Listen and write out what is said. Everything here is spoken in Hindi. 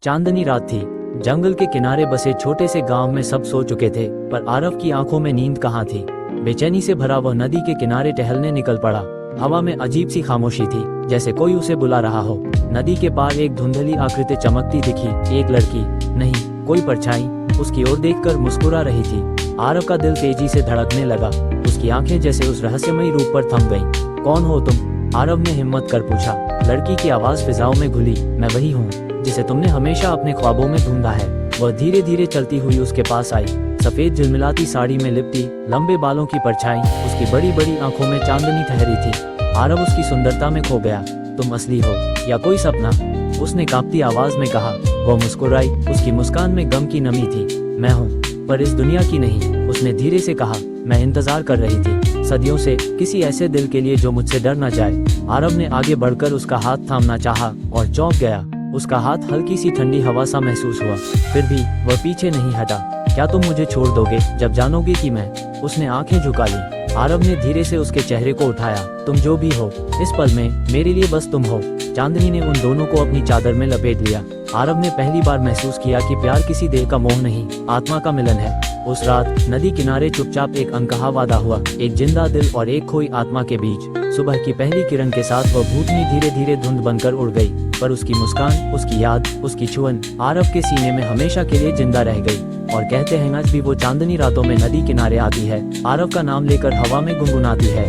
चांदनी रात थी। जंगल के किनारे बसे छोटे से गांव में सब सो चुके थे, पर आरव की आंखों में नींद कहाँ थी। बेचैनी से भरा वह नदी के किनारे टहलने निकल पड़ा। हवा में अजीब सी खामोशी थी, जैसे कोई उसे बुला रहा हो। नदी के पार एक धुंधली आकृति चमकती दिखी। एक लड़की, नहीं कोई परछाई, उसकी ओर देखकर मुस्कुरा रही थी। आरव का दिल तेजी से धड़कने लगा। उसकी आंखें जैसे उस रहस्यमयी रूप पर थम गईं। कौन हो तुम? आरव ने हिम्मत कर पूछा। लड़की की आवाज फिजाओं में घुली। मैं वही हूँ जिसे तुमने हमेशा अपने ख्वाबों में ढूंढा है। वह धीरे धीरे चलती हुई उसके पास आई। सफेद झिलमिलाती साड़ी में लिपटी लंबे बालों की परछाई, उसकी बड़ी बड़ी आंखों में चांदनी ठहरी थी। आरव उसकी सुंदरता में खो गया। तुम असली हो या कोई सपना? उसने कांपती आवाज में कहा। वह मुस्कुराई। उसकी मुस्कान में गम की नमी थी। मैं हूँ, पर इस दुनिया की नहीं, उसने धीरे से कहा। मैं इंतजार कर रही थी, सदियों से, किसी ऐसे दिल के लिए जो मुझसे डर न जाए। आरव ने आगे बढ़कर उसका हाथ थामना चाहा और चौंक गया। उसका हाथ हल्की सी ठंडी हवा सा महसूस हुआ, फिर भी वह पीछे नहीं हटा। क्या तुम मुझे छोड़ दोगे जब जानोगे कि मैं? उसने आंखें झुका ली। आरव ने धीरे से उसके चेहरे को उठाया। तुम जो भी हो, इस पल में मेरे लिए बस तुम हो। चांदनी ने उन दोनों को अपनी चादर में लपेट लिया। आरव ने पहली बार महसूस किया कि प्यार किसी देह का मोह नहीं, आत्मा का मिलन है। उस रात नदी किनारे चुपचाप एक अनकहा वादा हुआ, एक जिंदा दिल और एक खोई आत्मा के बीच। सुबह की पहली किरण के साथ वह भूतनी धीरे धीरे धुंध बनकर उड़ गई, पर उसकी मुस्कान, उसकी याद, उसकी छुअन आरव के सीने में हमेशा के लिए जिंदा रह गई। और कहते हैं आज भी वो चांदनी रातों में नदी किनारे आती है, आरव का नाम लेकर हवा में गुनगुनाती है।